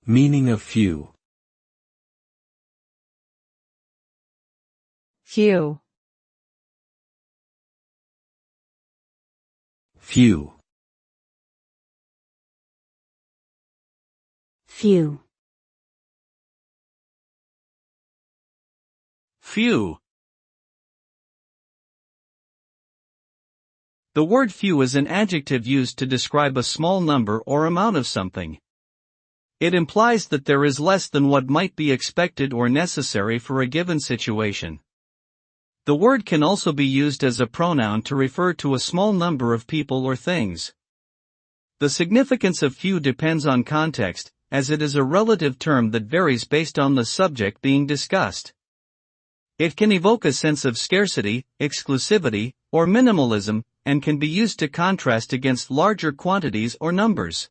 Meaning of few. Few. Few. Few. Few. The word few is an adjective used to describe a small number or amount of something. It implies that there is less than what might be expected or necessary for a given situation. The word can also be used as a pronoun to refer to a small number of people or things. The significance of few depends on context, as it is a relative term that varies based on the subject being discussed. It can evoke a sense of scarcity, exclusivity, or minimalism, and can be used to contrast against larger quantities or numbers.